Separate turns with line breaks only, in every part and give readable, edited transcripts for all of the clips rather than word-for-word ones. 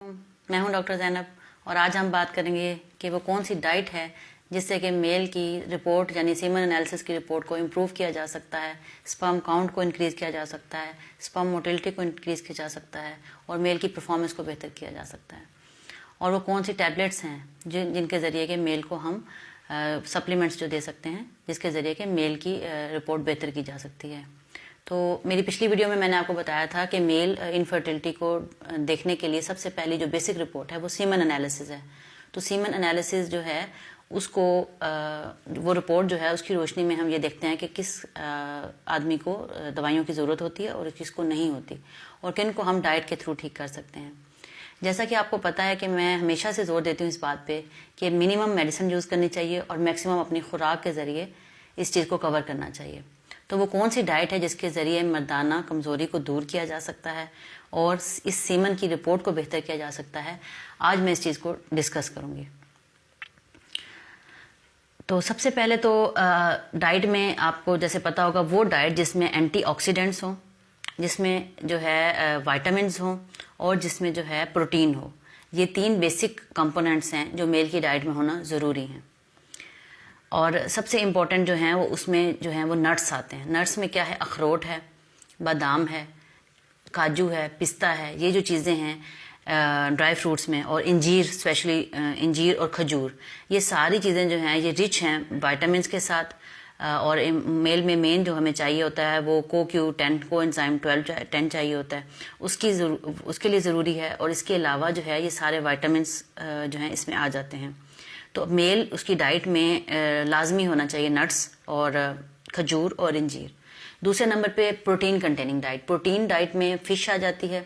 میں ہوں ڈاکٹر زینب اور آج ہم بات کریں گے کہ وہ کون سی ڈائٹ ہے جس سے کہ میل کی رپورٹ یعنی سیمن انالیسس کی رپورٹ کو امپروو کیا جا سکتا ہے، سپرم کاؤنٹ کو انکریز کیا جا سکتا ہے، سپرم موٹیلٹی کو انکریز کیا جا سکتا ہے اور میل کی پرفارمنس کو بہتر کیا جا سکتا ہے، اور وہ کون سی ٹیبلٹس ہیں جن کے ذریعے کہ میل کو ہم سپلیمنٹس جو دے سکتے ہیں جس کے ذریعے کہ میل کی رپورٹ بہتر کی جا سکتی ہے۔ تو میری پچھلی ویڈیو میں نے آپ کو بتایا تھا کہ میل انفرٹیلٹی کو دیکھنے کے لیے سب سے پہلی جو بیسک رپورٹ ہے وہ سیمن انالیسس ہے۔ تو سیمن انالیسس جو ہے اس کو وہ رپورٹ جو ہے اس کی روشنی میں ہم یہ دیکھتے ہیں کہ کس آدمی کو دوائیوں کی ضرورت ہوتی ہے اور کس کو نہیں ہوتی، اور کن کو ہم ڈائٹ کے تھرو ٹھیک کر سکتے ہیں۔ جیسا کہ آپ کو پتہ ہے کہ میں ہمیشہ سے زور دیتی ہوں اس بات پہ کہ منیمم میڈیسن یوز کرنی چاہیے اور میکسیمم اپنی خوراک کے ذریعے اس چیز کو کور کرنا چاہیے۔ تو وہ کون سی ڈائٹ ہے جس کے ذریعے مردانہ کمزوری کو دور کیا جا سکتا ہے اور اس سیمن کی رپورٹ کو بہتر کیا جا سکتا ہے، آج میں اس چیز کو ڈسکس کروں گی۔ تو سب سے پہلے تو ڈائٹ میں آپ کو جیسے پتہ ہوگا وہ ڈائٹ جس میں اینٹی آکسیڈنٹس ہوں، جس میں جو ہے وائٹامنز ہوں اور جس میں جو ہے پروٹین ہو۔ یہ تین بیسک کمپوننٹس ہیں جو میل کی ڈائٹ میں ہونا ضروری ہیں، اور سب سے امپورٹنٹ جو ہیں وہ اس میں جو ہیں وہ نٹس آتے ہیں۔ نٹس میں کیا ہے؟ اخروٹ ہے، بادام ہے، کاجو ہے، پستہ ہے، یہ جو چیزیں ہیں ڈرائی فروٹس میں، اور انجیر، اسپیشلی انجیر اور کھجور، یہ ساری چیزیں جو ہیں یہ رچ ہیں وائٹامنس کے ساتھ، اور میل میں مین جو ہمیں چاہیے ہوتا ہے وہ CoQ10 کو انزائم 12 چاہیے ہوتا ہے، اس کے لیے ضروری ہے، اور اس کے علاوہ جو ہے یہ سارے وائٹامنس جو ہیں اس میں آ جاتے ہیں۔ تو میل اس کی ڈائٹ میں لازمی ہونا چاہیے نٹس اور کھجور اور انجیر۔ دوسرے نمبر پہ protein containing diet, protein diet میں فش آ جاتی ہے،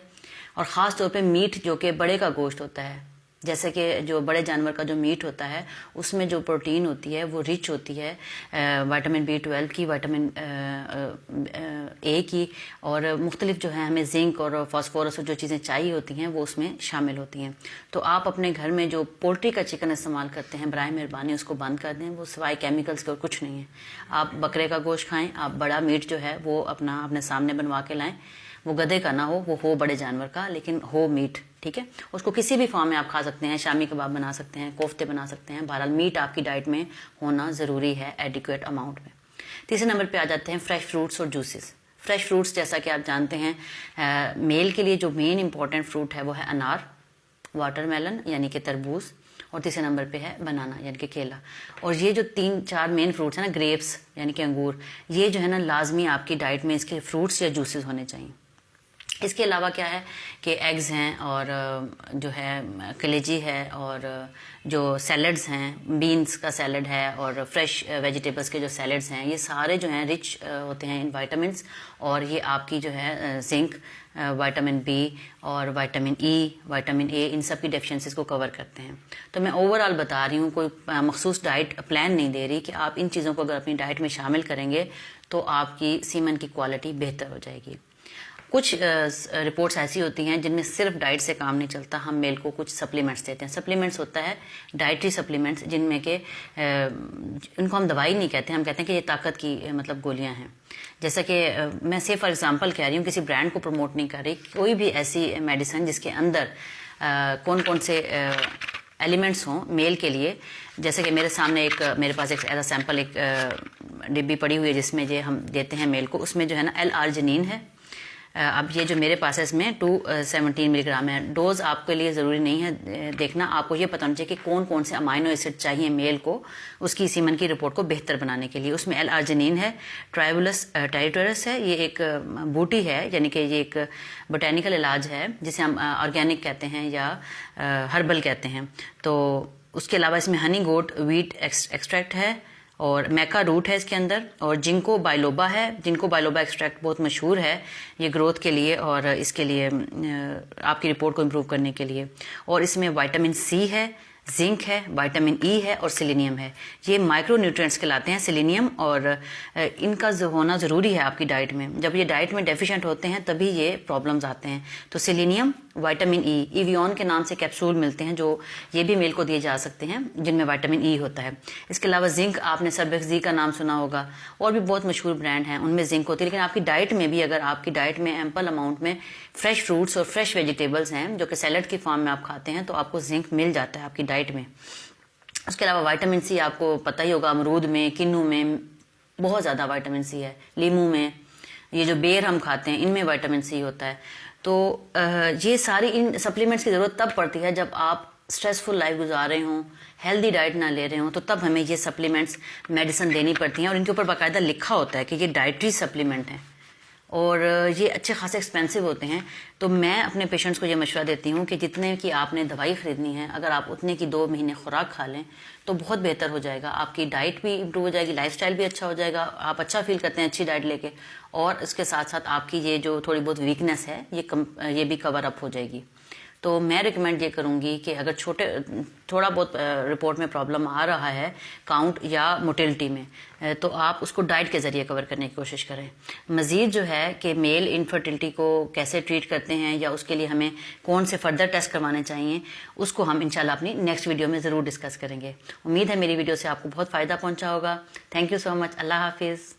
اور خاص طور پہ میٹ جو کہ بڑے کا گوشت ہوتا ہے، جیسے کہ جو بڑے جانور کا جو میٹ ہوتا ہے اس میں جو پروٹین ہوتی ہے وہ رچ ہوتی ہے وائٹامن B12 کی، وائٹامن A کی، اور مختلف جو ہے ہمیں زنک اور فاسفورس اور جو چیزیں چاہیے ہوتی ہیں وہ اس میں شامل ہوتی ہیں۔ تو آپ اپنے گھر میں جو پولٹری کا چکن استعمال کرتے ہیں برائے مہربانی اس کو بند کر دیں، وہ سوائے کیمیکلز کے اور کچھ نہیں ہے۔ آپ بکرے کا گوشت کھائیں، آپ بڑا میٹ جو ہے وہ اپنے سامنے بنوا کے لائیں، وہ گدھے کا نہ ہو، وہ ہو بڑے جانور کا لیکن ہو میٹ، ٹھیک ہے؟ اس کو کسی بھی فارم میں آپ کھا سکتے ہیں، شامی کباب بنا سکتے ہیں، کوفتے بنا سکتے ہیں، بہرحال میٹ آپ کی ڈائٹ میں ہونا ضروری ہے ایڈیکویٹ اماؤنٹ میں۔ تیسرے نمبر پہ آ جاتے ہیں فریش فروٹس اور جوسز۔ فریش فروٹس جیسا کہ آپ جانتے ہیں میل کے لیے جو مین امپورٹنٹ فروٹ ہے وہ ہے انار، واٹر میلن یعنی کہ تربوز، اور تیسرے نمبر پہ ہے بنانا یعنی کہ کیلا۔ اور یہ جو 3-4 مین فروٹس ہیں نا، گریپس یعنی کہ انگور، یہ جو ہے نا لازمی آپ کی ڈائٹ میں اس کے فروٹس یا جوسز ہونے چاہیے۔ اس کے علاوہ کیا ہے کہ ایگز ہیں، اور جو ہے کلیجی ہے، اور جو سیلڈز ہیں، بینز کا سیلڈ ہے، اور فریش ویجیٹیبلز کے جو سیلڈز ہیں، یہ سارے جو ہیں رچ ہوتے ہیں ان وائٹامنس، اور یہ آپ کی جو ہے زنک، وائٹامن B اور وائٹامن E، وائٹامن A، ان سب کی ڈیفیشنسیز کو کور کرتے ہیں۔ تو میں اوور آل بتا رہی ہوں، کوئی مخصوص ڈائٹ پلان نہیں دے رہی کہ آپ ان چیزوں کو اگر اپنی ڈائٹ میں شامل کریں گے تو آپ کی سیمن کی کوالٹی بہتر ہو جائے گی۔ کچھ رپورٹس ایسی ہوتی ہیں جن میں صرف ڈائٹ سے کام نہیں چلتا، ہم میل کو کچھ سپلیمنٹس دیتے ہیں۔ سپلیمنٹس ہوتا ہے ڈائٹری سپلیمنٹس، جن میں کہ ان کو ہم دوائی نہیں کہتے ہیں، ہم کہتے ہیں کہ یہ طاقت کی مطلب گولیاں ہیں۔ جیسا کہ میں فار ایگزامپل کہہ رہی ہوں، کسی برانڈ کو پروموٹ نہیں کر رہی، کوئی بھی ایسی میڈیسن جس کے اندر کون سے ایلیمنٹس ہوں میل کے لیے، جیسے کہ میرے پاس ایک ایز سیمپل ایک ڈبی پڑی ہوئی ہے جس میں یہ ہم دیتے ہیں میل کو، اس میں جو ہے نا L-arginine ہے۔ اب یہ جو میرے پاس ہے اس میں 217 ملی گرام ہے۔ ڈوز آپ کے لیے ضروری نہیں ہے دیکھنا، آپ کو یہ پتہ ہونا چاہیے کہ کون سے امائنو ایسڈ چاہیے میل کو اس کی سیمن کی رپورٹ کو بہتر بنانے کے لیے۔ اس میں L-arginine ہے، ٹرائبولس ٹیریٹورس ہے، یہ ایک بوٹی ہے، یعنی کہ یہ ایک بوٹینیکل علاج ہے جسے ہم آرگینک کہتے ہیں یا ہربل کہتے ہیں۔ تو اس کے علاوہ اس میں ہنی گوٹ ویٹ ایکسٹریکٹ ہے، اور میکا روٹ ہے اس کے اندر، اور جنکو بائلوبا ہے۔ جنکو بائلوبا ایکسٹریکٹ بہت مشہور ہے یہ گروتھ کے لیے اور اس کے لیے آپ کی رپورٹ کو امپروو کرنے کے لیے۔ اور اس میں وائٹامن C ہے، زنک ہے، وائٹامن E ہے اور سیلینیم ہے۔ یہ مائکرو نیوٹرینٹس کہلاتے ہیں سیلینیم، اور ان کا ہونا ضروری ہے آپ کی ڈائٹ میں۔ جب یہ ڈائٹ میں ڈیفیشینٹ ہوتے ہیں تبھی یہ پرابلمز آتے ہیں۔ تو سیلینیم، وائٹامن ای ایویون کے نام سے کیپسول ملتے ہیں جو یہ بھی میل کو دیے جا سکتے ہیں جن میں وائٹامن ای ہوتا ہے. اس کے علاوہ زنک آپ نے سربیکس زی کا نام سنا ہوگا, اور بھی بہت مشہور برانڈ ہیں ان میں زنک ہوتی ہے. لیکن آپ کی ڈائٹ میں بھی اگر آپ کی ڈائٹ میں ایمپل اماؤنٹ میں فریش فروٹس اور فریش ویجیٹیبلس ہیں جو کہ سیلڈ کی فارم میں آپ کھاتے ہیں تو آپ کو زنک مل جاتا ہے آپ کی ڈائٹ میں. اس کے علاوہ وائٹامن سی آپ کو پتہ ہی ہوگا, امرود میں, کنو میں بہت زیادہ وائٹامن سی ہے, لیمو میں, یہ جو بیر ہم کھاتے ہیں ان میں وائٹامن سی ہوتا ہے. تو یہ ساری ان سپلیمنٹس کی ضرورت تب پڑتی ہے جب آپ اسٹریسفل لائف گزار رہے ہوں, ہیلدی ڈائٹ نہ لے رہے ہوں, تو تب ہمیں یہ سپلیمنٹس میڈیسن دینی پڑتی ہیں. اور ان کے اوپر باقاعدہ لکھا ہوتا ہے کہ یہ ڈائٹری سپلیمنٹ ہیں اور یہ اچھے خاصے ایکسپینسو ہوتے ہیں. تو میں اپنے پیشنٹس کو یہ مشورہ دیتی ہوں کہ جتنے کی آپ نے دوائی خریدنی ہے اگر آپ اتنے کی 2 مہینے خوراک کھا لیں تو بہت بہتر ہو جائے گا. آپ کی ڈائٹ بھی امپروو ہو جائے گی, لائف سٹائل بھی اچھا ہو جائے گا, آپ اچھا فیل کرتے ہیں اچھی ڈائٹ لے کے, اور اس کے ساتھ ساتھ آپ کی یہ جو تھوڑی بہت ویکنیس ہے یہ بھی کور اپ ہو جائے گی. تو میں ریکمینڈ یہ کروں گی کہ اگر تھوڑا بہت رپورٹ میں پرابلم آ رہا ہے کاؤنٹ یا موٹیلٹی میں, تو آپ اس کو ڈائٹ کے ذریعے کور کرنے کی کوشش کریں. مزید جو ہے کہ میل انفرٹیلٹی کو کیسے ٹریٹ کرتے ہیں یا اس کے لیے ہمیں کون سے فردر ٹیسٹ کروانے چاہیے, اس کو ہم انشاءاللہ اپنی نیکسٹ ویڈیو میں ضرور ڈسکس کریں گے. امید ہے میری ویڈیو سے آپ کو بہت فائدہ پہنچا ہوگا. تھینک یو سو مچ. اللہ حافظ.